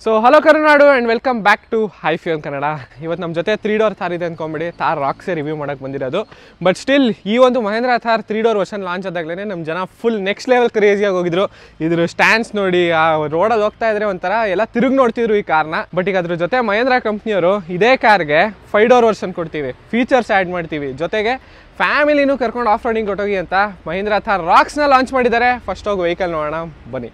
So hello Karunadu and welcome back to High Fuel Kannada. ಇವತ್ತು ನಮ್ಮ ಜೊತೆ 3 ಡೋರ್ ಥಾರ್ ಇದೆ ಅಂದ್ಕೊಂಬಿಡಿ, ಥಾರ್ ರಾಕ್ಸೇ ರಿವ್ಯೂ ಮಾಡೋಕ್ಕೆ ಬಂದಿರೋದು. ಬಟ್ ಸ್ಟಿಲ್ ಈ ಒಂದು Mahindra Thar 3 door version launch ಆದಾಗಲೇ ನಮ್ಮ ಜನ ಫುಲ್ ನೆಕ್ಸ್ಟ್ ಲೆವೆಲ್ ಕ್ರೇಜಿಯಾಗಿ ಹೋಗಿದ್ರು. ಇದ್ರ ಸ್ಟ್ಯಾಂಡ್ಸ್ ನೋಡಿ, ಆ ರೋಡಲ್ಲಿ ಹೋಗ್ತಾ ಇದ್ರೆ ಒಂಥರ ಎಲ್ಲ ತಿರುಗಿ ನೋಡ್ತಿದ್ರು ಈ ಕಾರ್ನ. ಬಟ್ ಈಗ ಅದ್ರ ಜೊತೆ ಮಹೇಂದ್ರ ಕಂಪ್ನಿಯವರು ಇದೇ ಕಾರ್ಗೆ 5 ಡೋರ್ ವರ್ಷನ್ ಕೊಡ್ತೀವಿ, ಫೀಚರ್ಸ್ ಆ್ಯಡ್ ಮಾಡ್ತೀವಿ, ಜೊತೆಗೆ ಫ್ಯಾಮಿಲಿನೂ ಕರ್ಕೊಂಡು ಆಫ್ ರೋಡಿಂಗ್ ಹೊಟ್ಟೋಗಿ ಅಂತ ಮಹೇಂದ್ರ ಥಾರ್ ರಾಕ್ಸ್ನ ಲಾಂಚ್ ಮಾಡಿದ್ದಾರೆ. ಫಸ್ಟ್ ಹೋಗಿ ವೆಹಿಕಲ್ ನೋಡೋಣ ಬನ್ನಿ.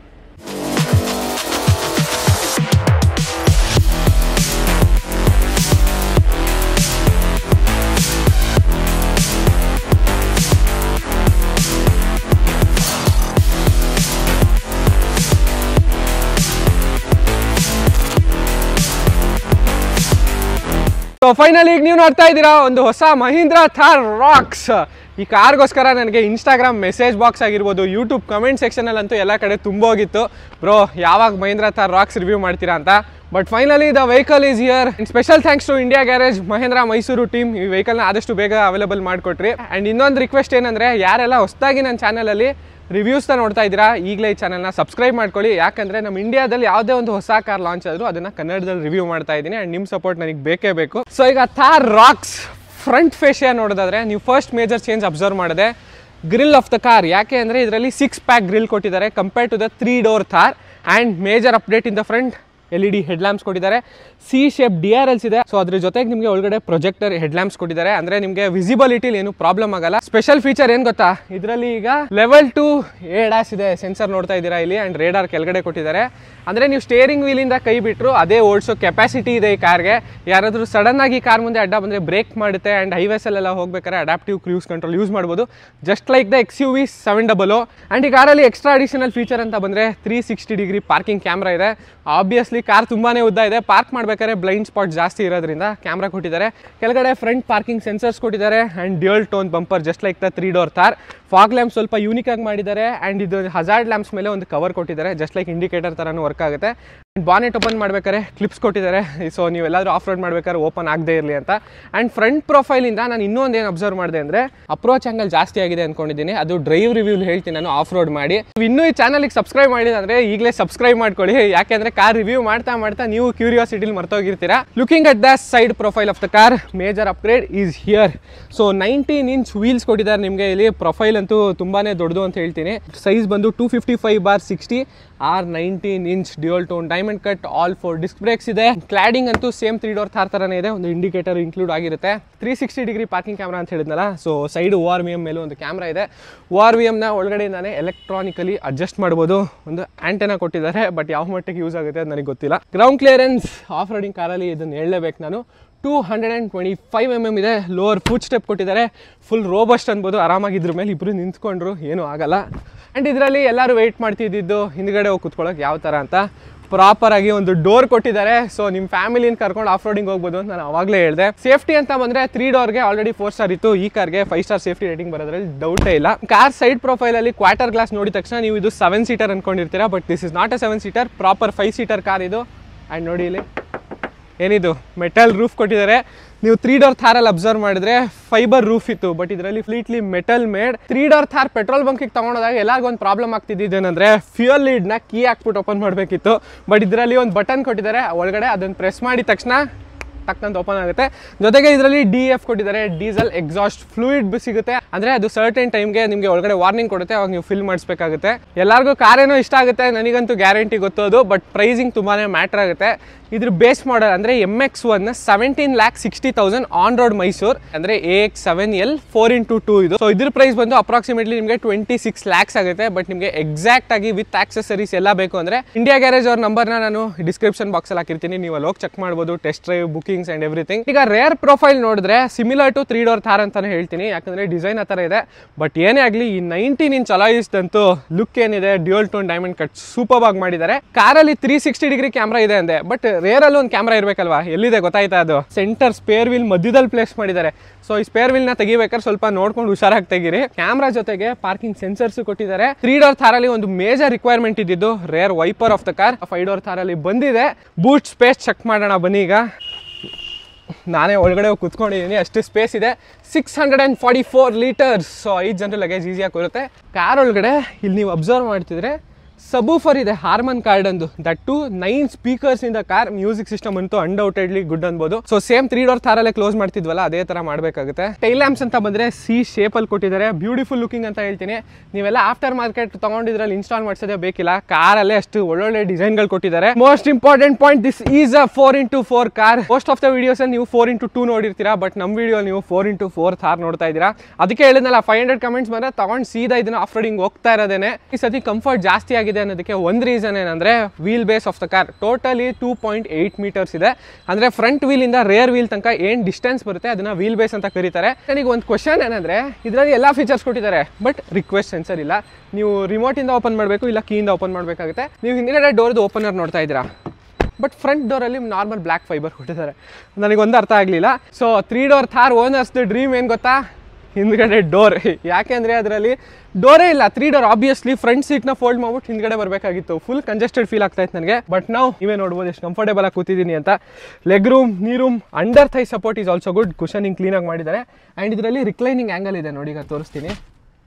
ಸೊ ಫೈನಲಿ ಈಗ ನೀವು ನೋಡ್ತಾ ಇದ್ದೀರಾ ಒಂದು ಹೊಸ ಮಹೀಂದ್ರ ಥಾರ್ ರಾಕ್ಸ್. ಈ ಕಾರ್ಗೋಸ್ಕರ ನನಗೆ ಇನ್ಸ್ಟಾಗ್ರಾಮ್ ಮೆಸೇಜ್ ಬಾಕ್ಸ್ ಆಗಿರ್ಬೋದು, ಯೂಟ್ಯೂಬ್ ಕಮೆಂಟ್ ಸೆಕ್ಷನಲ್ಲಂತೂ ಎಲ್ಲ ಕಡೆ ತುಂಬೋಗಿತ್ತು, ಬ್ರೋ ಯಾವಾಗ ಮಹೀಂದ್ರ ಥಾರ್ ರಾಕ್ಸ್ ರಿವ್ಯೂ ಮಾಡ್ತೀರಾ ಅಂತ. But finally the vehicle is here. Special thanks to India Garage Mahindra Mysuru team ಈ ವೆಹಿಕಲ್ನ ಆದಷ್ಟು ಬೇಗ ಅವೈಲೇಬಲ್ ಮಾಡಿಕೊಟ್ರಿ. ಆ್ಯಂಡ್ ಇನ್ನೊಂದು ರಿಕ್ವೆಸ್ಟ್ ಏನಂದರೆ, ಯಾರೆಲ್ಲ ಹೊಸದಾಗಿ ನನ್ನ ಚಾನಲಲ್ಲಿ ರಿವ್ಯೂಸ್ನ ನೋಡ್ತಾ ಇದ್ದೀರಾ, ಈಗಲೇ ಈ ಚಾನಲ್ನ ಸಬ್ಸ್ಕ್ರೈಬ್ ಮಾಡ್ಕೊಳ್ಳಿ. ಯಾಕಂದರೆ ನಮ್ಮ ಇಂಡಿಯಾದಲ್ಲಿ ಯಾವುದೇ ಒಂದು ಹೊಸ ಕಾರ್ ಲಾಂಚ್ ಆದರೂ ಅದನ್ನು ಕನ್ನಡದಲ್ಲಿ ರಿವ್ಯೂ ಮಾಡ್ತಾ ಇದ್ದೀನಿ. ಆ್ಯಂಡ್ ನಿಮ್ಮ ಸಪೋರ್ಟ್ ನನಗೆ ಬೇಕೇ ಬೇಕು. ಸೊ ಈಗ ಥಾರ್ ರಾಕ್ಸ್ ಫ್ರಂಟ್ ಫೇಶಿಯಾ ನೋಡೋದಾದರೆ ನೀವು ಫಸ್ಟ್ ಮೇಜರ್ ಚೇಂಜ್ ಅಬ್ಸರ್ವ್ ಮಾಡಿದೆ ಗ್ರಿಲ್ ಆಫ್ ದ ಕಾರ್. ಯಾಕೆ ಅಂದರೆ ಇದರಲ್ಲಿ 6 ಪ್ಯಾಕ್ ಗ್ರಿಲ್ ಕೊಟ್ಟಿದ್ದಾರೆ compare to the 3 door Thar. And major update in the front, LED head lamps ಕೊಟ್ಟಿದ್ದಾರೆ, ಸಿ ಶೇಪ್ DRLs ಇದೆ. ಸೊ ಅದ್ರ ಜೊತೆಗೆ ನಿಮಗೆ ಒಳಗಡೆ ಪ್ರೊಜೆಕ್ಟರ್ ಹೆಡ್ ಲ್ಯಾಂಪ್ಸ್ ಕೊಟ್ಟಿದ್ದಾರೆ. ಅಂದರೆ ನಿಮಗೆ ವಿಸಿಬಿಲಿಟಿಲಿ ಏನು ಪ್ರಾಬ್ಲಮ್ ಆಗಲ್ಲ. ಸ್ಪೆಷಲ್ ಫೀಚರ್ ಏನು ಗೊತ್ತಾ, ಇದರಲ್ಲಿ ಈಗ ಲೆವೆಲ್ 2 ADAS ಇದೆ, ಸೆನ್ಸರ್ ನೋಡ್ತಾ ಇದ್ದೀರಾ ಇಲ್ಲಿ. ಆ್ಯಂಡ್ ರೇಡಾರ್ ಕೆಳಗಡೆ ಕೊಟ್ಟಿದ್ದಾರೆ. ಅಂದರೆ ನೀವು ಸ್ಟೇರಿಂಗ್ ವೀಲಿಂದ ಕೈ ಬಿಟ್ಟರು ಅದೇ ಓಡಿಸೋ ಕೆಪಾಸಿಟಿ ಇದೆ ಈ ಕಾರ್ಗೆ. ಯಾರಾದರೂ ಸಡನ್ ಆಗಿ ಕಾರ್ ಮುಂದೆ ಅಡ್ಡ ಬಂದರೆ ಬ್ರೇಕ್ ಮಾಡುತ್ತೆ. ಆ್ಯಂಡ್ ಹೈವೇಸಲ್ಲೆಲ್ಲ ಹೋಗ್ಬೇಕಾದ್ರೆ ಅಡಾಪ್ಟಿವ್ ಕ್ರೂಸ್ ಕಂಟ್ರೋಲ್ ಯೂಸ್ ಮಾಡ್ಬೋದು, just like the XUV 700. And ಈ ಕಾರಲ್ಲಿ ಎಕ್ಸ್ಟ್ರಾ ಅಡಿಷನಲ್ ಫೀಚರ್ ಅಂತ ಬಂದರೆ 360 ಡಿಗ್ರಿ ಪಾರ್ಕಿಂಗ್ ಕ್ಯಾಮ್ರಾ ಇದೆ. ಆಬ್ವಿಯಸ್ಲಿ ಕಾರ್ ತುಂಬಾ ಉದ್ದ ಇದೆ, ಪಾರ್ಕ್ ಮಾಡಬೇಕಾದ್ರೆ ಬ್ಲೈಂಡ್ ಸ್ಪಾಟ್ ಜಾಸ್ತಿ ಇರೋದ್ರಿಂದ ಕ್ಯಾಮ್ರಾ ಕೊಟ್ಟಿದ್ದಾರೆ. ಕೆಳಗಡೆ ಫ್ರಂಟ್ ಪಾರ್ಕಿಂಗ್ ಸೆನ್ಸರ್ಸ್ ಕೊಟ್ಟಿದ್ದಾರೆ. And dual tone bumper just like the 3 door Thar. Fog lamp ಸ್ವಲ್ಪ ಯೂನಿಕ್ ಆಗಿ ಮಾಡಿದ್ದಾರೆ. ಆ್ಯಂಡ್ ಇದು ಹಜಾರ್ಡ್ ಲ್ಯಾಂಪ್ಸ್ ಮೇಲೆ ಒಂದು ಕವರ್ ಕೊಟ್ಟಿದ್ದಾರೆ, ಜಸ್ಟ್ ಲೈಕ್ ಇಂಡಿಕೇಟರ್ ಥರನೂ ವರ್ಕ್ ಆಗುತ್ತೆ. ಆ್ಯಂಡ್ ಬಾನೆಟ್ ಓಪನ್ ಮಾಡ್ಬೇಕಾದ್ರೆ ಕ್ಲಿಪ್ಸ್ ಕೊಟ್ಟಿದ್ದಾರೆ, ಸೊ ನೀವೆಲ್ಲಾದರೂ ಆಫ್ ರೋಡ್ ಮಾಡ್ಬೇಕಾದ್ರೆ ಓಪನ್ ಆಗದೇ ಇರಲಿ ಅಂತ. ಆ್ಯಂಡ್ ಫ್ರಂಟ್ ಪ್ರೊಫೈಲಿಂದ ನಾನು ಇನ್ನೊಂದು ಏನು ಅಬ್ಸರ್ವ್ ಮಾಡಿದೆ ಅಂದರೆ ಅಪ್ರೋಚ್ ಆ್ಯಂಗಲ್ ಜಾಸ್ತಿ ಆಗಿದೆ ಅಂದ್ಕೊಂಡಿದ್ದೀನಿ. ಅದು ಡ್ರೈವ್ ರಿವ್ಯೂಲಿ ಹೇಳ್ತೀನಿ ನಾನು ಆಫ್ ರೋಡ್ ಮಾಡಿ. ಇನ್ನೂ ಈ ಚಾನಲ್ಗೆ ಸಬ್ಸ್ಕ್ರೈಬ್ ಮಾಡಿಲ್ಲ ಅಂದರೆ ಈಗಲೇ ಸಬ್ಸ್ಕ್ರೈಬ್ ಮಾಡ್ಕೊಳ್ಳಿ. ಯಾಕೆಂದರೆ ಕಾರ್ ರಿವ್ಯೂ ಮಾಡ್ತಾ ನೀವು ಕ್ಯೂರಿಯಾಸಿಟಿಲಿ ಮರ್ತೋಗಿರ್ತೀರಾ. Looking at the side profile of the car, major upgrade is here. So 19 inch wheels ಕೊಟ್ಟಿದ್ದಾರೆ ನಿಮಗೆ ಇಲ್ಲಿ. ಪ್ರೊಫೈಲ್ ಅಂತೂ ತುಂಬಾ ದೊಡ್ಡದು ಅಂತ ಹೇಳ್ತೀನಿ. ಸೈಜ್ ಬಂದು 255/60 R 19 inch dual tone diamond cut all 4 disc brakes ಇದೆ. ಕ್ಲಾಡಿಂಗ್ ಅಂತೂ ಸೇಮ್ 3 ಡೋರ್ ಥಾರ್ ಥರನೇ ಇದೆ, ಒಂದು ಇಂಡಿಕೇಟರ್ ಇನ್ಕ್ಲೂಡ್ ಆಗಿರುತ್ತೆ. 360 ಡಿಗ್ರಿ ಪಾರ್ಕಿಂಗ್ ಕ್ಯಾಮ್ರಾ ಅಂತ ಹೇಳಿದ್ನಲ್ಲ, ಸೊ ಸೈಡ್ ORVM ಮೇಲೂ ಒಂದು ಕ್ಯಾಮ್ರಾ ಇದೆ. ORVMನ ಒಳಗಡೆಯಿಂದಾನೆ ಎಲೆಕ್ಟ್ರಾನಿಕಲಿ ಅಡ್ಜಸ್ಟ್ ಮಾಡ್ಬೋದು. ಒಂದು ಆಂಟೆನಾ ಕೊಟ್ಟಿದ್ದಾರೆ, ಬಟ್ ಯಾವ ಮಟ್ಟಿಗೆ ಯೂಸ್ ಆಗುತ್ತೆ ಅದು ನನಗೆ ಗೊತ್ತಿಲ್ಲ. ಗ್ರೌಂಡ್ ಕ್ಲಿಯರೆನ್ಸ್ ಆಫ್ ರೋಡಿಂಗ್ ಕಾರಲ್ಲಿ ಇದನ್ನು ಹೇಳಲೇಬೇಕು ನಾನು, 225 mm ಇದೆ. ಲೋವರ್ ಫುಟ್ ಸ್ಟೆಪ್ ಕೊಟ್ಟಿದ್ದಾರೆ, ಫುಲ್ ರೋಬಸ್ಟ್ ಅನ್ಬೋದು. ಆರಾಮಾಗಿ ಇದ್ರ ಮೇಲೆ ಇಬ್ಬರು ನಿಂತ್ಕೊಂಡ್ರು ಏನೂ ಆಗಲ್ಲ. ಆ್ಯಂಡ್ ಇದರಲ್ಲಿ ಎಲ್ಲರೂ ವೆಯ್ಟ್ ಮಾಡ್ತಿದ್ದು ಹಿಂದ್ಗಡೆ ಹೋಗಿ ಕುತ್ಕೊಳ್ಳೋಕೆ ಯಾವ ಥರ ಅಂತ ಪ್ರಾಪರಾಗಿ ಒಂದು ಡೋರ್ ಕೊಟ್ಟಿದ್ದಾರೆ. ಸೊ ನಿಮ್ಮ ಫ್ಯಾಮಿಲಿನ ಕರ್ಕೊಂಡು ಆಫ್ ರೋಡಿಂಗ್ ಹೋಗ್ಬೋದು ಅಂತ ನಾನು ಆವಾಗಲೇ ಹೇಳಿದೆ. ಸೇಫ್ಟಿ ಅಂತ ಬಂದರೆ 3 ಡೋರ್ಗೆ ಆಲ್ರೆಡಿ 4 ಸ್ಟಾರ್ ಇತ್ತು, ಈ ಕಾರ್ಗೆ 5 ಸ್ಟಾರ್ ಸೇಫ್ಟಿ ರೇಟಿಂಗ್ ಬರೋದ್ರಲ್ಲಿ ಡೌಟೇ ಇಲ್ಲ. ಕಾರ್ ಸೈಡ್ ಪ್ರೊಫೈಲಲ್ಲಿ ಕ್ವಾರ್ಟರ್ ಗ್ಲಾಸ್ ನೋಡಿದ ತಕ್ಷಣ ನೀವು ಇದು 7 ಸೀಟರ್ ಅಂದ್ಕೊಂಡಿರ್ತೀರಾ, but this is not a 7 seater, proper 5 seater car ಇದು. ಆ್ಯಂಡ್ ನೋಡಿ ಇಲ್ಲಿ ಏನಿದು ಮೆಟಲ್ ರೂಫ್ ಕೊಟ್ಟಿದ್ದಾರೆ. ನೀವು 3 ಡೋರ್ ಥಾರಲ್ಲಿ ಅಬ್ಸರ್ವ್ ಮಾಡಿದ್ರೆ ಫೈಬರ್ ರೂಫ್ ಇತ್ತು, ಬಟ್ ಇದರಲ್ಲಿ ಫ್ಲೀಟ್ಲಿ metal made. 3 door Thar petrol ಬಂಕಿಗೆ ತಗೊಂಡೋದಾಗ ಎಲ್ಲರಿಗೂ ಒಂದು ಪ್ರಾಬ್ಲಮ್ ಆಗ್ತಿದ್ದೇನೆಂದರೆ ಫ್ಯೂಯಲ್ ಲೀಡ್ನ ಕೀ ಹಾಕ್ಬಿಟ್ಟು ಓಪನ್ ಮಾಡಬೇಕಿತ್ತು. ಬಟ್ ಇದರಲ್ಲಿ ಒಂದು ಬಟನ್ ಕೊಟ್ಟಿದ್ದಾರೆ ಒಳಗಡೆ, ಅದನ್ನು ಪ್ರೆಸ್ ಮಾಡಿದ ತಕ್ಷಣ ಟಕ್ಕಂತ ಓಪನ್ ಆಗುತ್ತೆ. ಜೊತೆಗೆ ಇದರಲ್ಲಿ DF ಕೊಟ್ಟಿದ್ದಾರೆ, ಡೀಸೆಲ್ ಎಕ್ಸಾಸ್ಟ್ ಫ್ಲೂಯಿಡ್ ಸಿಗುತ್ತೆ. ಅಂದರೆ ಅದು ಸರ್ಟನ್ ಟೈಮ್ಗೆ ನಿಮಗೆ ಒಳಗಡೆ ವಾರ್ನಿಂಗ್ ಕೊಡುತ್ತೆ, ಅವಾಗ ನೀವು ಫಿಲ್ ಮಾಡಿಸ್ಬೇಕಾಗುತ್ತೆ. ಎಲ್ಲರಿಗೂ ಕಾರೇನೋ ಇಷ್ಟ ಆಗುತ್ತೆ, ನನಗಂತೂ ಗ್ಯಾರಂಟಿ ಗೊತ್ತೋದು. ಬಟ್ ಪ್ರೈಸಿಂಗ್ ತುಂಬಾ ಮ್ಯಾಟ್ರ್ ಆಗುತ್ತೆ. ಇದ್ರ ಬೇಸ್ ಮಾಡಲ್ ಅಂದರೆ MX1 17,60,000 ಆನ್ ರೋಡ್ ಮೈಸೂರು, ಅಂದರೆ AX7L 4x2 ಇದು. ಸೊ ಇದ್ರ ಪ್ರೈಸ್ ಬಂದು ಅಪ್ರಾಕ್ಸಿಮೇಟ್ಲಿ ನಿಮಗೆ 26 lakhs ಆಗುತ್ತೆ. ಬಟ್ ನಿಮಗೆ ಎಕ್ಸಾಕ್ಟ್ ಆಗಿ ವಿತ್ ಆಕ್ಸೆಸರೀಸ್ ಎಲ್ಲ ಬೇಕು ಅಂದರೆ ಇಂಡಿಯಾ ಗ್ಯಾರೇಜ್ ಅವ್ರ ನಂಬರ್ನ ನಾನು ಡಿಸ್ಕ್ರಿಪ್ಷನ್ ಬಾಕ್ಸಲ್ಲಿ ಹಾಕಿರ್ತೀನಿ, ನೀವು ಅಲ್ಲಿ ಹೋಗಿ ಚೆಕ್ ಮಾಡ್ಬೋದು. Test drive, bookings and everything. ಈಗ ರೇರ್ ಪ್ರೊಫೈಲ್ ನೋಡಿದ್ರೆ ಸಿಮಿಲರ್ ಟು 3 ಡೋರ್ ಥಾರ್ ಅಂತಾನೆ ಹೇಳ್ತೀನಿ, ಯಾಕಂದರೆ ಡಿಸೈನ್ ಆ ಥರ ಇದೆ. ಬಟ್ ಏನೇ ಆಗಲಿ ಈ 19 ಇಂಚ್ ಅಲಾಯ್ಸ್ದಂತೂ ಲುಕ್ ಏನಿದೆ, dual tone diamond cut super ಆಗಿ ಮಾಡಿದ್ದಾರೆ. ಕಾರಲ್ಲಿ 360 ಡಿಗ್ರಿ ಕ್ಯಾಮ್ರಾ ಇದೆ ಅಂದೆ, ಬಟ್ ರೇರಲ್ಲಿ ಒಂದು ಕ್ಯಾಮ್ರಾ ಇರಬೇಕಲ್ವಾ, ಎಲ್ಲಿದೆ ಗೊತ್ತಾಯ್ತಾ? ಅದು ಸೆಂಟರ್ ಸ್ಪೇರ್ ವೀಲ್ ಮಧ್ಯದಲ್ಲಿ ಪ್ಲೇಸ್ ಮಾಡಿದ್ದಾರೆ. ಸೊ ಈ ಸ್ಪೇರ್ ವೀಲ್ನ ತೆಗಿಬೇಕಾದ್ರೆ ಸ್ವಲ್ಪ ನೋಡ್ಕೊಂಡು ಹುಷಾರಾಗಿ ತೆಗೀರಿ. ಕ್ಯಾಮ್ರಾ ಜೊತೆಗೆ ಪಾರ್ಕಿಂಗ್ ಸೆನ್ಸರ್ಸ್ ಕೊಟ್ಟಿದ್ದಾರೆ. 3 ಡೋರ್ ಥಾರಲ್ಲಿ ಒಂದು ಮೇಜರ್ ರಿಕ್ವೈರ್ಮೆಂಟ್ ಇದ್ದಿದ್ದು rear wiper of the car. 5 door ಥಾರಲ್ಲಿ ಬಂದಿದೆ. ಬೂಟ್ ಸ್ಪೇಸ್ ಚೆಕ್ ಮಾಡೋಣ ಬನ್ನಿ. ಈಗ ನಾನೇ ಒಳಗಡೆ ಹೋಗಿ ಕುತ್ಕೊಂಡಿದ್ದೀನಿ, ಅಷ್ಟು ಸ್ಪೇಸ್ ಇದೆ. 644 ಲೀಟರ್ಸ್. ಸೊ 5 ಜನರು ಲಗೇಜ್ ಈಸಿಯಾಗಿ ಬರುತ್ತೆ ಕಾರ್ ಒಳಗಡೆ. ಇಲ್ಲಿ ನೀವು ಅಬ್ಸರ್ವ್ ಮಾಡ್ತಿದ್ರೆ ಸಬೂಫರ್ ಇದೆ ಹಾರ್ಮನ್ ಕಾರ್ಡ್ ಅಂದು, that too 9 speakers in the car. Music system ಅಂತೂ ಅನ್ಡೌಟೆಡ್ಲಿ ಗುಡ್ ಅನ್ಬೋದು. ಸೊ ಸೇಮ್ 3 ಡೋರ್ ಥಾರಲ್ಲೇ ಕ್ಲೋಸ್ ಮಾಡ್ತಿದ್ವಲ್ಲ ಅದೇ ತರ ಮಾಡಬೇಕಾಗುತ್ತೆ. ಟೈಲ್ ಲ್ಯಾಂಪ್ಸ್ ಅಂತ ಬಂದ್ರೆ ಸಿ ಶೇಪ್ ಅಲ್ಲಿ ಕೊಟ್ಟಿದ್ದಾರೆ, ಬ್ಯೂಟಿಫುಲ್ ಲುಕಿಂಗ್ ಅಂತ ಹೇಳ್ತೀನಿ. ನೀವೆಲ್ಲ ಆಫ್ಟರ್ ಮಾರ್ಕೆಟ್ ತಗೊಂಡಿದ್ರಲ್ಲಿ ಇನ್ಸ್ಟಾಲ್ ಮಾಡಿಸೋದೇ ಬೇಕಿಲ್ಲ, ಕಾರಲ್ಲೇ ಅಷ್ಟು ಒಳ್ಳೊಳ್ಳೆ ಡಿಸೈನ್ಗಳು ಕೊಟ್ಟಿದ್ದಾರೆ. Most important point, this is a 4x4 car. Most of the videos ಅಲ್ಲಿ ನೀವು 4x2 ನೋಡಿರ್ತೀರಾ, ಬಟ್ ನಮ್ಮ ವಿಡಿಯೋ ನೀವು 4x4 ಥಾರ್ ನೋಡ್ತಾ ಇದ್ದೀರಾ. ಅದಕ್ಕೆ ಹೇಳಿದ್ನಲ್ಲ 500 ಕಮೆಂಟ್ಸ್ ಬಂದ್ರೆ ತಗೊಂಡು ಸೀದಾ ಇದನ್ನ ಆಫ್ ರೋಡಿಂಗ್ ಹೋಗ್ತಾ ಇರೋದೇನೆ. ಈ ಸತಿ ಕಂಫರ್ಟ್ ಜಾಸ್ತಿ ಆಗಿದೆ ಅನ್ನೋದಕ್ಕೆ ಒಂದು ರೀಸನ್ ಏನಂದ್ರೆ wheel base of the car totally 2.8 metres ಇದೆ. ಅಂದ್ರೆ ಫ್ರಂಟ್ ವೀಲ್ ಇಂದ ರೇರ್ ವೀಲ್ ತನಕ ಏನ್ ಡಿಸ್ಟೆನ್ಸ್ ಬರುತ್ತೆ ಅದನ್ನ ವೀಲ್ ಬೇಸ್ ಅಂತ ಕರೀತಾರೆ. ನನಗೆ ಒಂದು ಕ್ವಶನ್ ಏನಂದ್ರೆ ಇದರಲ್ಲಿ ಎಲ್ಲಾ ಫೀಚರ್ಸ್ ಕೊಟ್ಟಿದ್ದಾರೆ, ಬಟ್ ರಿಕ್ವೆಸ್ಟ್ ಸೆನ್ಸರ್ ಇಲ್ಲ. ನೀವು ರಿಮೋಟ್ ಇಂದ ಓಪನ್ ಮಾಡಬೇಕು, ಇಲ್ಲ ಕೀಯಿಂದ ಓಪನ್ ಮಾಡಬೇಕಾಗುತ್ತೆ. ನೀವು ಹಿಂದ್ಗಡೆ ಡೋರ್ದು ಓಪನರ್ ನೋಡ್ತಾ ಇದ್ದೀರಾ, ಬಟ್ ಫ್ರಂಟ್ ಡೋರಲ್ಲಿ ನಾರ್ಮಲ್ ಬ್ಲ್ಯಾಕ್ ಫೈಬರ್ ಕೊಟ್ಟಿದ್ದಾರೆ. ನನಗೊಂದು ಅರ್ಥ ಆಗಲಿಲ್ಲ. ಸೊ 3 ಡೋರ್ ಥಾರ್ ಓನರ್ಸ್ದು ಡ್ರೀಮ್ ಏನು ಗೊತ್ತಾ, ಹಿಂದ್ಗಡೆ ಡೋರ್. ಯಾಕೆಂದರೆ ಅದರಲ್ಲಿ ಡೋರೇ ಇಲ್ಲ. 3 ಡೋರ್ ಆಬ್ವಿಯಸ್ಲಿ ಫ್ರಂಟ್ ಸೀಟ್ನ ಫೋಲ್ಡ್ ಮಾಡ್ಬಿಟ್ಟು ಹಿಂದ್ಗಡೆ ಬರಬೇಕಾಗಿತ್ತು. ಫುಲ್ ಕಂಜೆಸ್ಟೆಡ್ ಫೀಲ್ ಆಗ್ತಾ ಇತ್ತು ನನಗೆ. ಬಟ್ ನಾವು ನೀವೇ ನೋಡ್ಬೋದು ಎಷ್ಟು ಕಂಫರ್ಟೇಬಲ್ ಆಗಿ ಕೂತಿದ್ದೀನಿ ಅಂತ. Leg room, knee room, under thigh support is also good. Cushioning ಕ್ಲೀನಾಗಿ ಮಾಡಿದ್ದಾರೆ. ಆ್ಯಂಡ್ ಇದರಲ್ಲಿ ರಿಕ್ಲೈನಿಂಗ್ ಆ್ಯಂಗಲ್ ಇದೆ ನೋಡಿ, ಈಗ ತೋರಿಸ್ತೀನಿ.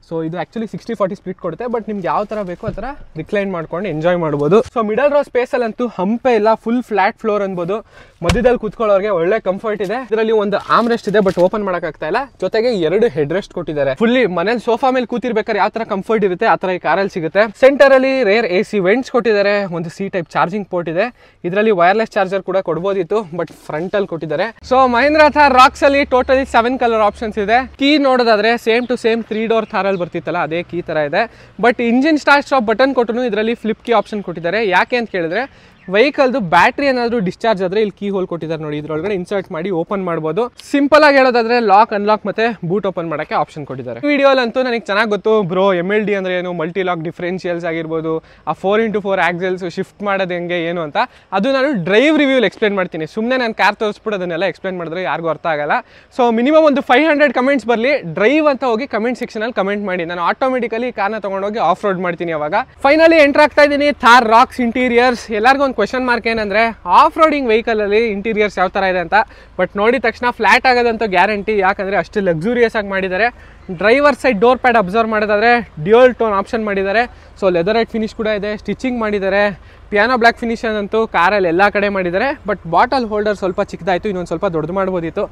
ಸೊ ಇದು ಆ್ಯಕ್ಚುಲಿ 60-40 ಸ್ಪ್ಲಿಟ್ ಕೊಡುತ್ತೆ, ಬಟ್ ನಿಮ್ಗೆ ಯಾವ ಥರ ಬೇಕೋ ಆ ಥರ ರಿಕ್ಲೈನ್ ಮಾಡ್ಕೊಂಡು ಎಂಜಾಯ್ ಮಾಡ್ಬೋದು. ಸೊ ಮಿಡಲ್ ರೋ ಸ್ಪೇಸಲ್ಲಂತೂ ಹಂಪೆ ಇಲ್ಲ, ಫುಲ್ ಫ್ಲಾಟ್ ಫ್ಲೋರ್ ಅನ್ಬೋದು. ಮಧ್ಯದಲ್ಲಿ ಕೂತ್ಕೊಳ್ಳೋರಿಗೆ ಒಳ್ಳೆ ಕಂಫರ್ಟ್ ಇದೆ. ಇದರಲ್ಲಿ ಒಂದು ಆರ್ಮ್ ರೆಸ್ಟ್ ಇದೆ, ಬಟ್ ಓಪನ್ ಮಾಡೋಕ್ಕಾಗ್ತಾ ಇಲ್ಲ. ಜೊತೆಗೆ 2 ಹೆಡ್ ರೆಸ್ಟ್ ಕೊಟ್ಟಿದ್ದಾರೆ. ಫುಲ್ಲಿ ಮನೇಲಿ ಸೋಫಾ ಮೇಲೆ ಕೂತಿರ್ಬೇಕಾದ್ರೆ ಯಾವ ಥರ ಕಂಫರ್ಟ್ ಇರುತ್ತೆ ಆ ಥರ ಈ ಕಾರಲ್ಲಿ ಸಿಗುತ್ತೆ. ಸೆಂಟರ್ ಅಲ್ಲಿ ರೇರ್ AC ವೆಂಟ್ಸ್ ಕೊಟ್ಟಿದ್ದಾರೆ. ಒಂದು C ಟೈಪ್ ಚಾರ್ಜಿಂಗ್ ಪೋರ್ಟ್ ಇದೆ. ಇದರಲ್ಲಿ ವೈರ್ಲೆಸ್ ಚಾರ್ಜರ್ ಕೂಡ ಕೊಡ್ಬೋದಿತ್ತು, ಬಟ್ ಫ್ರಂಟ್ ಅಲ್ಲಿ ಕೊಟ್ಟಿದ್ದಾರೆ. ಸೊ ಮಹೀಂದ್ರಾ ಥಾರ್ ರಾಕ್ಸ್ ಅಲ್ಲಿ ಟೋಟಲಿ 7 ಕಲರ್ ಆಪ್ಷನ್ಸ್ ಇದೆ. ಕೀ ನೋಡೋದಾದ್ರೆ ಸೇಮ್ ಟು ಸೇಮ್ 3 ಡೋರ್ ಥಾರಲ್ಲಿ ಬರ್ತಿತ್ತಲ್ಲ ಅದೇ ಕೀ ತರ ಇದೆ. But engine start stop button ಕೊಟ್ಟು ಇದರಲ್ಲಿ ಫ್ಲಿಪ್ ಕೀ ಆಪ್ಷನ್ ಕೊಟ್ಟಿದ್ದಾರೆ. ಯಾಕೆ ಅಂತ ಕೇಳಿದ್ರೆ ವೆಹಿಕಲ್ದು ಬ್ಯಾಟ್ರಿ ಏನಾದರೂ ಡಿಸ್ಚಾರ್ಜ್ ಆದರೆ ಇಲ್ಲಿ ಕೀ ಹೋಲ್ ಕೊಟ್ಟಿದ್ದಾರೆ ನೋಡಿ, ಇದರೊಳಗಡೆ ಇನ್ಸರ್ಟ್ ಮಾಡಿ ಓಪನ್ ಮಾಡ್ಬೋದು. ಸಿಂಪಲ್ ಆಗಿ ಹೇಳೋದಾದ್ರೆ ಲಾಕ್ ಅನ್ಲಾಕ್ ಮತ್ತೆ ಬೂಟ್ ಓಪನ್ ಮಾಡೋಕ್ಕೆ ಆಪ್ಷನ್ ಕೊಟ್ಟಿದ್ದಾರೆ. ಈ ವಿಡಿಯೋಲಂತೂ ನನಗೆ ಚೆನ್ನಾಗಿ ಗೊತ್ತು ಬ್ರೋ, MLD ಅಂದ್ರೆ ಏನು, ಮಲ್ಟಿ ಲಾಕ್ ಡಿಫ್ರೆನ್ಷಿಯಲ್ಸ್ ಆಗಿರ್ಬೋದು, ಆ 4x4 ಆಕ್ಸೆಲ್ಸ್ ಶಿಫ್ಟ್ ಮಾಡೋದು ಹೆಂಗೆ ಏನು ಅಂತ ಅದು ನಾನು ಡ್ರೈವ್ ರಿವ್ಯೂಲಿ ಎಕ್ಸ್ಪ್ಲೇನ್ ಮಾಡ್ತೀನಿ. ಸುಮ್ಮನೆ ನಾನು ಕಾರ್ ತೋರಿಸ್ಬಿಟ್ಟು ಅದನ್ನೆಲ್ಲ ಎಕ್ಸ್ಪ್ಲೇನ್ ಮಾಡಿದ್ರೆ ಯಾರಿಗೂ ಅರ್ಥ ಆಗಲ್ಲ. ಸೊ ಮಿನಿಮಮ್ ಒಂದು 500 ಕಮೆಂಟ್ಸ್ ಬರಲಿ, ಡ್ರೈವ್ ಅಂತ ಹೋಗಿ ಕಮೆಂಟ್ ಸೆಕ್ಷನಲ್ಲಿ ಕಮೆಂಟ್ ಮಾಡಿ. ನಾನು ಆಟೋಮೆಟಿಕಲಿ ಕಾರ್ನ ತೊಗೊಂಡೋಗಿ ಆಫ್ ರೋಡ್ ಮಾಡ್ತೀನಿ. ಅವಾಗ ಫೈನಲಿ ಎಂಟರ್ ಆಗ್ತಾ ಇದ್ದೀನಿ ಥಾರ್ ರಾಕ್ಸ್ ಇಂಟೀರಿಯರ್ಸ್. ಎಲ್ಲರಿಗೂ ಒಂದು ಕ್ವೆಶನ್ ಮಾರ್ಕ್ ಏನಂದ್ರೆ ಆಫ್ ರೋಡಿಂಗ್ ವೆಹಿಕಲ್ ಅಲ್ಲಿ ಇಂಟೀರಿಯರ್ಸ್ ಯಾವ ತರ ಇದೆ ಅಂತ. ಬಟ್ ನೋಡಿದ ತಕ್ಷಣ ಫ್ಲಾಟ್ ಆಗೋದಂತ ಗ್ಯಾರಂಟಿ, ಯಾಕಂದ್ರೆ ಅಷ್ಟು ಲಕ್ಸುರಿಯಸ್ ಆಗಿ ಮಾಡಿದ್ದಾರೆ. Driver side door pad observe ಮಾಡೋದಾದ್ರೆ ಡ್ಯೂಯಲ್ ಟೋನ್ ಆಪ್ಷನ್ ಮಾಡಿದ್ದಾರೆ. ಸೊ ಲೆದರೈಟ್ ಫಿನಿಶ್ ಕೂಡ ಇದೆ, ಸ್ಟಿಚಿಂಗ್ ಮಾಡಿದ್ದಾರೆ. ಪಿಯಾನೋ ಬ್ಲ್ಯಾಕ್ ಫಿನಿಶ್ ಅಂತೂ ಕಾರಲ್ಲಿ ಎಲ್ಲ ಕಡೆ ಮಾಡಿದ್ದಾರೆ. ಬಟ್ ಬಾಟಲ್ ಹೋಲ್ಡರ್ ಸ್ವಲ್ಪ ಚಿಕ್ಕದಾಯಿತು, ಇನ್ನೊಂದು ಸ್ವಲ್ಪ ದೊಡ್ಡದು ಮಾಡ್ಬೋದಿತ್ತು.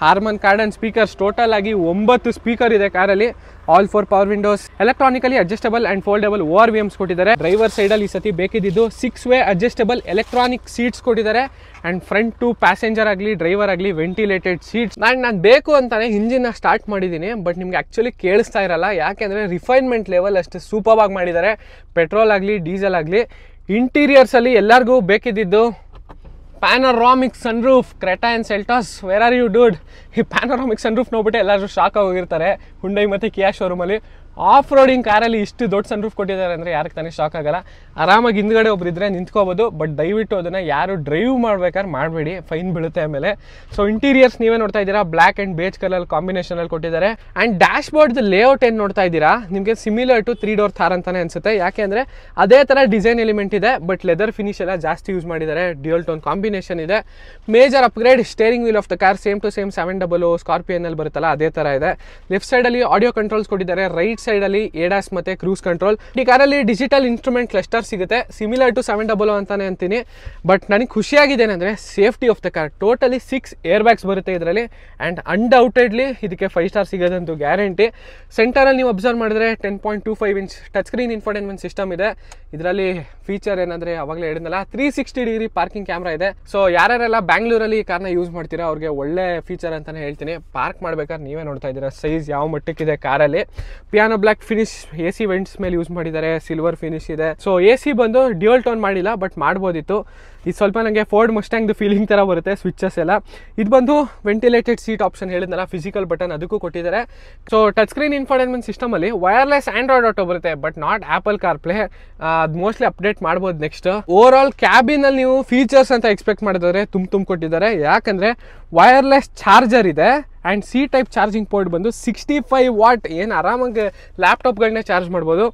Harman card and speakers total ಆಗಿ 9 ಸ್ಪೀಕರ್ ಇದೆ ಕಾರಲ್ಲಿ. All 4 power Windows, electronically adjustable and foldable ORVMs ಕೊಟ್ಟಿದ್ದಾರೆ. ಡ್ರೈವರ್ ಸೈಡಲ್ಲಿ ಈ ಸತಿ ಬೇಕಿದ್ದು 6 ವೇ ಅಡ್ಜಸ್ಟಬಲ್ ಎಲೆಕ್ಟ್ರಾನಿಕ್ ಸೀಟ್ಸ್ ಕೊಟ್ಟಿದ್ದಾರೆ. ಅಂಡ್ ಫ್ರಂಟ್ ಟು ಪ್ಯಾಸೆಂಜರ್ ಆಗಲಿ ಡ್ರೈವರ್ ಆಗಲಿ ವೆಂಟಿಲೇಟೆಡ್ ಸೀಟ್ಸ್. ನಾನು ಬೇಕು ಅಂತಾನೆ ಇಂಜಿನ್ ಸ್ಟಾರ್ಟ್ ಮಾಡಿದ್ದೀನಿ, ಬಟ್ ನಿಮ್ಗೆ ಆ್ಯಕ್ಚುಲಿ ಕೇಳಿಸ್ತಾ ಇರಲ್ಲ. ಯಾಕೆಂದರೆ ರಿಫೈನ್ಮೆಂಟ್ ಲೆವೆಲ್ ಅಷ್ಟು ಸೂಪರ್ ಆಗಿ ಮಾಡಿದ್ದಾರೆ. ಪೆಟ್ರೋಲ್ ಆಗಲಿ ಡೀಸೆಲ್ ಆಗಲಿ. ಇಂಟೀರಿಯರ್ಸಲ್ಲಿ ಎಲ್ಲರಿಗೂ ಬೇಕಿದ್ದು panoramic sunroof. Creta and Seltos, where are you dude? ಈ ಪ್ಯಾನರಾಮಿಕ್ ಸನ್ರೂಫ್ ನೋಡ್ಬಿಟ್ಟು ಎಲ್ಲರೂ ಶಾಕ್ ಆಗೋಗಿರ್ತಾರೆ. ಹುಂಡೈ ಮತ್ತು ಕಿಯಾ ಶೋರೂಮಲ್ಲಿ ಆಫ್ ರೋಡಿಂಗ್ ಕಾರಲ್ಲಿ ಇಷ್ಟು ದೊಡ್ಡ ಸನ್ರೂಫ್ ಕೊಟ್ಟಿದ್ದಾರೆ ಅಂದರೆ ಯಾರಿಗೆ ತಾನೇ ಶಾಕ್ ಆಗಲ್ಲ. ಆರಾಮಾಗಿ ಹಿಂದ್ಗಡೆ ಒಬ್ರು ಇದ್ರೆ ನಿಂತ್ಕೋಬೋದು. ಬಟ್ ದಯವಿಟ್ಟು ಅದನ್ನು ಯಾರು ಡ್ರೈವ್ ಮಾಡ್ಬೇಕಾದ್ರೆ ಮಾಡಬೇಡಿ, ಫೈನ್ ಬೀಳುತ್ತೆ ಆಮೇಲೆ. ಸೊ ಇಂಟೀರಿಯರ್ಸ್ ನೀವೇ ನೋಡ್ತಾ ಇದ್ದೀರಾ, ಬ್ಲ್ಯಾಕ್ ಆ್ಯಂಡ್ ಬೇಜ್ ಕಲರ್ ಕಾಂಬಿನೇಷನಲ್ಲಿ ಕೊಟ್ಟಿದ್ದಾರೆ. ಆ್ಯಂಡ್ ಡ್ಯಾಶ್ ಬೋರ್ಡ್ ಲೇಔಟ್ ಏನು ನೋಡ್ತಾ ಇದ್ದೀರಾ, ನಿಮಗೆ ಸಿಮಿಲರ್ ಟು 3 ಡೋರ್ ಥಾರ್ ಅಂತಾನೆ ಅನ್ಸುತ್ತೆ. ಯಾಕೆ ಅಂದರೆ ಅದೇ ಥರ ಡಿಸೈನ್ ಎಲಿಮೆಂಟ್ ಇದೆ, ಬಟ್ ಲೆದರ್ ಫಿನಿಶ್ ಎಲ್ಲ ಜಾಸ್ತಿ ಯೂಸ್ ಮಾಡಿದ್ದಾರೆ. ಡ್ಯೂಯಲ್ ಟೋನ್ ಕಾಂಬಿನೇಷನ್ ಇದೆ. Major upgrade, steering wheel of the car same to same 700 ಸ್ಕಾರ್ಪಿಯನ್ನಲ್ಲಿ ಬರುತ್ತಲ್ಲ ಅದೇ ಥರ ಇದೆ. ಲೆಫ್ಟ್ ಸೈಡಲ್ಲಿ ಆಡಿಯೋ ಕಂಟ್ರೋಲ್ಸ್ ಕೊಟ್ಟಿದ್ದಾರೆ. ರೈಟ್ ಸೈಡ್ ಅಲ್ಲಿ ADAS ಮತ್ತೆ ಕ್ರೂಸ್ ಕಂಟ್ರೋಲ್. ಈ ಕಾರಲ್ಲಿ ಡಿಜಿಟಲ್ ಇನ್ಸ್ಟ್ರೂಮೆಂಟ್ ಕ್ಲಸ್ಟರ್ ಸಿಗುತ್ತೆ, ಸಿಮಿಲರ್ ಟು 700 ಅಂತಾನೆ ಅಂತೀನಿ. ಬಟ್ ನನಗೆ ಖುಷಿಯಾಗಿದೆ ಏನಂದ್ರೆ safety of the car totally 6 air bags ಬರುತ್ತೆ ಇದರಲ್ಲಿ. ಆ್ಯಂಡ್ ಅನ್ಡೌಟೆಡ್ಲಿ ಇದಕ್ಕೆ 5 ಸ್ಟಾರ್ ಸಿಗೋದಂತೂ ಗ್ಯಾರಂಟಿ. ಸೆಂಟರಲ್ಲಿ ನೀವು ಅಬ್ಸರ್ವ್ ಮಾಡಿದ್ರೆ 10.25 inch touch screen infotainment system ಇದೆ. ಇದರಲ್ಲಿ ಫೀಚರ್ ಏನಂದ್ರೆ ಅವಾಗಲೇ ಹೇಳಿದ್ನಲ್ಲ 360 ಡಿಗ್ರಿ ಪಾರ್ಕಿಂಗ್ ಕ್ಯಾಮ್ರಾ ಇದೆ. ಸೊ ಯಾರ್ಯಾರೆಲ್ಲ ಬ್ಯಾಂಗ್ಳೂರಲ್ಲಿ ಈ ಕಾರ್ನ ಯೂಸ್ ಮಾಡ್ತೀರಾ ಅವ್ರಿಗೆ ಒಳ್ಳೆ ಫೀಚರ್ ಅಂತಾನೆ ಹೇಳ್ತೀನಿ. ಪಾರ್ಕ್ ಮಾಡ್ಬೇಕಾದ್ರೆ ನೀವೇ ನೋಡ್ತಾ ಇದ್ದೀರಾ ಸೈಜ್ ಯಾವ ಮಟ್ಟಕ್ಕಿದೆ ಕಾರಲ್ಲಿ. Piano black finish AC vents ಮೇಲೆ ಯೂಸ್ ಮಾಡಿದ್ದಾರೆ. ಸಿಲ್ವರ್ ಫಿನಿಶ್ ಇದೆ. ಸೊ AC ಬಂದು ಡ್ಯೂಯಲ್ ಟೋನ್ ಮಾಡಿಲ್ಲ, ಬಟ್ ಮಾಡ್ಬೋದಿತ್ತು. ಇದು ಸ್ವಲ್ಪ ನನಗೆ ಫೋರ್ಡ್ ಮಸ್ಟ್ಯಾಂಗ್ದು ಫೀಲಿಂಗ್ ಥರ ಬರುತ್ತೆ, ಸ್ವಿಚಸ್ ಎಲ್ಲ. ಇದು ಬಂದು ವೆಂಟಿಲೇಟೆಡ್ ಸೀಟ್ ಆಪ್ಷನ್ ಹೇಳಿದ್ನಲ್ಲ, ಫಿಸಿಕಲ್ ಬಟನ್ ಅದಕ್ಕೂ ಕೊಟ್ಟಿದ್ದಾರೆ. ಸೊ ಟಚ್ ಸ್ಕ್ರೀನ್ ಇನ್ಫೋಟೈನ್ಮೆಂಟ್ ಸಿಸ್ಟಮಲ್ಲಿ ವೈರ್ಲೆಸ್ ಆಂಡ್ರಾಯ್ಡ್ ಆಟೋ ಬರುತ್ತೆ, but not Apple car play. ಅದು ಮೋಸ್ಟ್ಲಿ ಅಪ್ಡೇಟ್ ಮಾಡ್ಬೋದು ನೆಕ್ಸ್ಟ್. ಓವರ್ ಆಲ್ ಕ್ಯಾಬಿನಲ್ಲಿ ನೀವು ಫೀಚರ್ಸ್ ಅಂತ ಎಕ್ಸ್ಪೆಕ್ಟ್ ಮಾಡಿದ್ರೆ ತುಂಬ ಕೊಟ್ಟಿದ್ದಾರೆ. ಯಾಕಂದರೆ ವೈರ್ಲೆಸ್ ಚಾರ್ಜರ್ ಇದೆ and C type charging port ಬಂದು 65 ವಾಟ್, ಏನು ಆರಾಮಾಗಿ ಲ್ಯಾಪ್ಟಾಪ್ಗಳನ್ನೇ ಚಾರ್ಜ್ ಮಾಡ್ಬೋದು.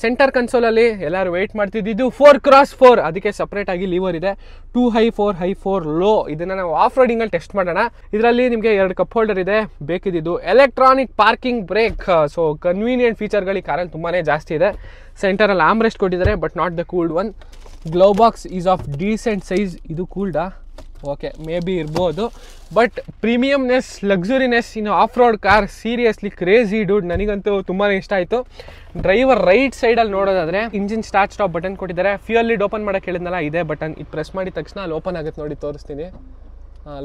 ಸೆಂಟರ್ ಕನ್ಸೋಲಲ್ಲಿ ಎಲ್ಲರೂ ವೆಯ್ಟ್ ಮಾಡ್ತಿದ್ದು 4x4, ಅದಕ್ಕೆ ಸಪ್ರೇಟಾಗಿ ಲೀವರ್ ಇದೆ. 2 ಹೈ 4 ಹೈ 4 ಲೋ. ಇದನ್ನು ನಾವು ಆಫ್ ರೋಡಿಂಗಲ್ಲಿ ಟೆಸ್ಟ್ ಮಾಡೋಣ. ಇದರಲ್ಲಿ ನಿಮಗೆ 2 ಕಪ್ ಹೋಲ್ಡರ್ ಇದೆ. ಬೇಕಿದ್ದು electronic parking brake. So convenient ಫೀಚರ್ಗಳು ಈ ಕಾರಲ್ಲಿ ತುಂಬಾ ಜಾಸ್ತಿ ಇದೆ. ಸೆಂಟರಲ್ಲಿ ಆರ್ಮ್ರೆಸ್ಟ್ ಕೊಟ್ಟಿದ್ದಾರೆ, but not the cooled one. Glove box is of decent size. ಇದು ಕೂಲ್ಡಾ? ಓಕೆ, ಮೇ ಬಿ ಇರ್ಬೋದು. ಬಟ್ ಪ್ರೀಮಿಯಮ್ನೆಸ್, ಲಕ್ಸುರಿನೆಸ್ ಇನ್ನು off road car, seriously crazy dude. ನನಗಂತೂ ತುಂಬಾ ಇಷ್ಟ ಆಯಿತು. ಡ್ರೈವರ್ ರೈಟ್ ಸೈಡಲ್ಲಿ ನೋಡೋದಾದರೆ ಇಂಜಿನ್ ಸ್ಟಾರ್ಟ್ ಸ್ಟಾಪ್ ಬಟನ್ ಕೊಟ್ಟಿದ್ದಾರೆ. ಫ್ಯೂಯಲ್ ಲಿಡ್ ಓಪನ್ ಮಾಡೋಕ್ಕೆ ಹೇಳಿದ್ನಲ್ಲ, ಇದೇ ಬಟನ್. ಇದು ಪ್ರೆಸ್ ಮಾಡಿದ ತಕ್ಷಣ ಅಲ್ಲಿ ಓಪನ್ ಆಗುತ್ತೆ ನೋಡಿ, ತೋರಿಸ್ತೀನಿ.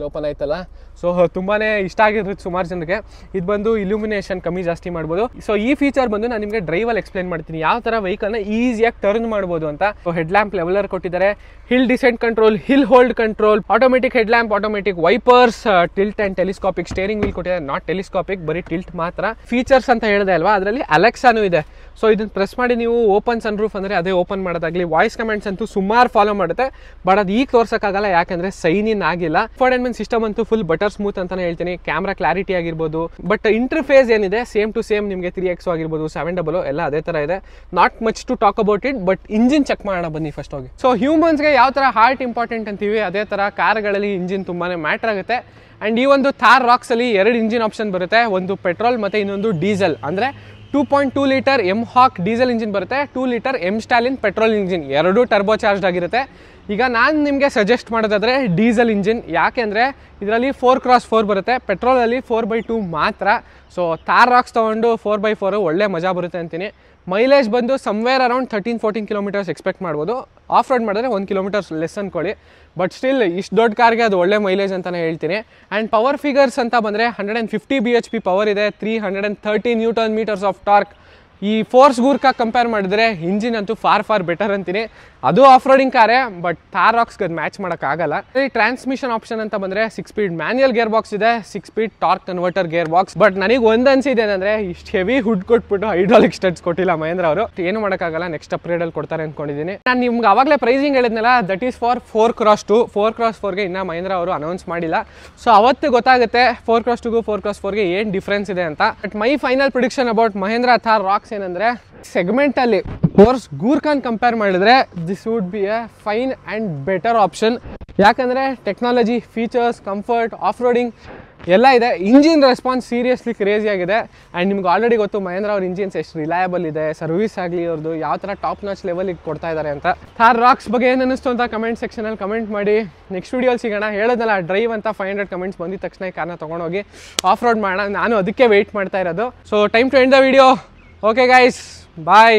ಓಪನ್ ಆಯ್ತಲ್ಲ. ಸೊ ತುಂಬಾ ಇಷ್ಟ ಆಗಿರುತ್ತೆ ಸುಮಾರು ಜನಕ್ಕೆ. ಇದು ಬಂದು ಇಲ್ಯೂಮಿನೇಷನ್ ಕಮ್ಮಿ ಜಾಸ್ತಿ ಮಾಡ್ಬೋದು. ಸೊ ಈ ಫೀಚರ್ ಬಂದು ನಾನು ನಿಮಗೆ ಡ್ರೈವಲ್ಲಿ ಎಕ್ಸ್ಪ್ಲೇನ್ ಮಾಡ್ತೀನಿ, ಯಾವ ಥರ ವೆಹಿಕಲ್ನ ಈಸಿಯಾಗಿ ಟರ್ನ್ ಮಾಡ್ಬೋದು ಅಂತ. ಸೊ ಹೆಡ್ ಲ್ಯಾಂಪ್ ಲೆವೆಲರ್ ಕೊಟ್ಟಿದ್ದಾರೆ, hill descent control, hill hold control, automatic head lamp, automatic wipers, tilt and telescopic steering wheel ಕೊಟ್ಟಿದ್ದಾರೆ. ನಾಟ್ ಟೆಲಿಸ್ಕೋಪಿಕ್, ಬರೀ ಟಿಲ್ಟ್ ಮಾತ್ರ. ಫೀಚರ್ಸ್ ಅಂತ ಹೇಳಿದೆ ಅಲ್ವಾ, ಅದರಲ್ಲಿ ಅಲೆಕ್ಸಾನು ಇದೆ. ಸೊ ಇದನ್ನು ಪ್ರೆಸ್ ಮಾಡಿ ನೀವು ಓಪನ್ ಸನ್ ರೂಫ್ ಅಂದರೆ ಅದೇ ಓಪನ್ ಮಾಡೋದಾಗಲಿ, ವಾಯ್ಸ್ ಕಮೆಂಟ್ಸ್ ಅಂತೂ ಸುಮಾರು ಫಾಲೋ ಮಾಡುತ್ತೆ. ಬಟ್ ಅದು ಈಗ ತೋರ್ಸೋಕ್ಕಾಗಲ್ಲ, ಯಾಕಂದರೆ ಸೈನ್ ಇನ್ ಆಗಿಲ್ಲ. ಇನ್ಫೋಟೈನ್ಮೆಂಟ್ ಸಿಸ್ಟಮ್ ಅಂತೂ ಫುಲ್ ಬಟರ್ ಸ್ಮೂತ್ ಅಂತಾನೆ ಹೇಳ್ತೀನಿ. ಕ್ಯಾಮ್ರಾ ಕ್ಲಾರಿಟಿ ಆಗಿರ್ಬೋದು, ಬಟ್ ಇಂಟರ್ಫೇಸ್ ಏನಿದೆ ಸೇಮ್ ಟು ಸೇಮ್ ನಿಮಗೆ 3X ಆಗಿರ್ಬೋದು, 700 ಎಲ್ಲ ಅದೇ ಥರ ಇದೆ. Not much to talk about it, but engine check ಮಾಡೋಣ ಬನ್ನಿ ಫಸ್ಟ್ ಹೋಗಿ. ಸೊ ಹ್ಯೂಮನ್ಸ್ಗೆ ಯಾವ ಥರ ಹಾರ್ಟ್ ಇಂಪಾರ್ಟೆಂಟ್ ಅಂತೀವಿ, ಅದೇ ಥರ ಕಾರ್ಗಳಲ್ಲಿ ಇಂಜಿನ್ ತುಂಬಾ ಮ್ಯಾಟ್ರ್ ಆಗುತ್ತೆ. ಆ್ಯಂಡ್ ಈ ಒಂದು ಥಾರ್ ರಾಕ್ಸಲ್ಲಿ 2 ಇಂಜಿನ್ ಆಪ್ಷನ್ ಬರುತ್ತೆ. ಒಂದು ಪೆಟ್ರೋಲ್ ಮತ್ತು ಇನ್ನೊಂದು ಡೀಸೆಲ್. ಅಂದರೆ 2.2 ಲೀಟರ್ ಎಮ್ ಹಾಕ್ ಡೀಸೆಲ್ ಇಂಜಿನ್ ಬರುತ್ತೆ, 2 litre M Stalin petrol engine. ಎರಡೂ ಟರ್ಬೋ ಚಾರ್ಜ್ಡ್ ಆಗಿರುತ್ತೆ. ಈಗ ನಾನು ನಿಮಗೆ ಸಜೆಸ್ಟ್ ಮಾಡೋದಾದರೆ ಡೀಸೆಲ್ ಇಂಜಿನ್. ಯಾಕೆಂದರೆ ಇದರಲ್ಲಿ 4x4 ಬರುತ್ತೆ, ಪೆಟ್ರೋಲಲ್ಲಿ 4x2 ಮಾತ್ರ. ಸೊ ಥಾರ್ ರಾಕ್ಸ್ ತೊಗೊಂಡು 4x4 ಒಳ್ಳೆ ಮಜಾ ಬರುತ್ತೆ ಅಂತೀನಿ. ಮೈಲೇಜ್ ಬಂದು ಸಮ್ವೇರ್ ಅರೌಂಡ್ 13-14 ಕಿಲೋಮೀಟರ್ಸ್ ಎಕ್ಸ್ಪೆಕ್ಟ್ ಮಾಡ್ಬೋದು. ಆಫ್ ರೋಡ್ ಮಾಡಿದ್ರೆ 1 ಕಿಲೋಮೀಟರ್ಸ್ ಲೆಸ್ ಅಂದ್ಕೊಳ್ಳಿ. ಬಟ್ ಸ್ಟಿಲ್ ಇಷ್ಟು ದೊಡ್ಡ ಕಾರ್ಗೆ ಅದು ಒಳ್ಳೆ ಮೈಲೇಜ್ ಅಂತಲೇ ಹೇಳ್ತೀನಿ. ಆ್ಯಂಡ್ ಪವರ್ ಫಿಗರ್ಸ್ ಅಂತ ಬಂದರೆ 150 bhp ಪವರ್ ಇದೆ, 330 ನ್ಯೂಟನ್ ಮೀಟರ್ಸ್ ಆಫ್ ಟಾರ್ಕ್. ಈ ಫೋರ್ಸ್ ಗೂರ್ಕ ಕಂಪೇರ್ ಮಾಡಿದ್ರೆ ಇಂಜಿನ್ ಅಂತೂ ಫಾರ್ ಬೆಟರ್ ಅಂತೀನಿ. ಅದು ಆಫ್ ರೋಡಿಂಗ್ ಕಾರೇ, ಬಟ್ ಥಾರ್ ರಾಕ್ಸ್ಗೆ ಅದು ಮ್ಯಾಚ್ ಮಾಡೋಕ್ಕಾಗಲ್ಲ. ಈ ಟ್ರಾನ್ಸ್ಮಿಷನ್ ಆಪ್ಷನ್ ಅಂತ ಬಂದರೆ 6 ಸ್ಪೀಡ್ ಮ್ಯಾನ್ಯಲ್ ಗೇರ್ ಬಾಕ್ಸ್ ಇದೆ, 6 speed torque converter gear box. But ನನಗೆ ಒಂದು ಅನಿಸಿದೆ ಅಂದರೆ ಇಷ್ಟು ಹೆವಿ ಹುಡ್ ಕೊಟ್ಬಿಟ್ಟು ಹೈಡ್ರಾಲಿಕ್ ಸ್ಟಡ್ಸ್ ಕೊಟ್ಟಿಲ್ಲ ಮಹೇಂದ್ರ ಅವರು. ಏನು ಮಾಡೋಕ್ಕಾಗಲ್ಲ, ನೆಕ್ಸ್ಟ್ ಅಪ್ಗ್ರೇಡಲ್ಲಿ ಕೊಡ್ತಾರೆ ಅಂದ್ಕೊಂಡಿದ್ದೀನಿ. ನಾನು ನಿಮ್ಗೆ ಆವಾಗಲೇ ಪ್ರೈಸಿಂಗ್ ಹೇಳಿದ್ನಲ್ಲ, ದಟ್ ಈಸ್ ಫಾರ್ 4x2. 4x4ಗೆ ಇನ್ನೂ ಮಹೇಂದ್ರ ಅವರು ಅನೌನ್ಸ್ ಮಾಡಿಲ್ಲ. ಸೊ ಅವತ್ತು ಗೊತ್ತಾಗುತ್ತೆ 4x2ಗೂ 4x4ಗೆ ಏನು ಡಿಫ್ರೆನ್ಸ್ ಇದೆ ಅಂತ. But my final prediction about Mahindra Thar Roxx ಏನಂದರೆ, ಸೆಗ್ಮೆಂಟಲ್ಲಿ ಫೋರ್ಸ್ ಗೂರ್ಕಾನ್ ಕಂಪೇರ್ ಮಾಡಿದ್ರೆ this would be a fine and better option. ಯಾಕಂದರೆ technology, features, comfort, off roading ಎಲ್ಲ ಇದೆ. ಇಂಜಿನ್ ರೆಸ್ಪಾನ್ಸ್ ಸೀರಿಯಸ್ಲಿ ಕ್ರೇಜಿ ಆಗಿದೆ. ಆ್ಯಂಡ್ ನಿಮ್ಗೆ ಆಲ್ರೆಡಿ ಗೊತ್ತು ಮಹೇಂದ್ರ ಅವ್ರ ಇಂಜಿನ್ಸ್ ಎಷ್ಟು ರಿಲಯಬಲ್ ಇದೆ, ಸರ್ವಿಸ್ ಆಗಲಿ ಅವ್ರದ್ದು ಯಾವ ಥರ ಟಾಪ್ ನಾಚ್ ಲೆವೆಲಿಗೆ ಕೊಡ್ತಾ ಇದ್ದಾರೆ ಅಂತ. ಥಾರ್ ರಾಕ್ಸ್ ಬಗ್ಗೆ ಏನು ಅನ್ನಿಸ್ತು ಅಂತ ಕಮೆಂಟ್ ಸೆಕ್ಷನಲ್ಲಿ ಕಮೆಂಟ್ ಮಾಡಿ. ನೆಕ್ಸ್ಟ್ ವೀಡಿಯೋಲಿ ಸಿಗೋಣ. ಹೇಳೋದಲ್ಲ ಡ್ರೈವ್ ಅಂತ 500 ಕಮೆಂಟ್ಸ್ ಬಂದಿದ ತಕ್ಷಣ ಈ ಕಾರ್ನ ತೊಗೊಂಡೋಗಿ ಆಫ್ ರೋಡ್ ಮಾಡೋಣ. ನಾನು ಅದಕ್ಕೆ ವೆಯ್ಟ್ ಮಾಡ್ತಾ ಇರೋದು. So time to end the video. Okay guys, bye.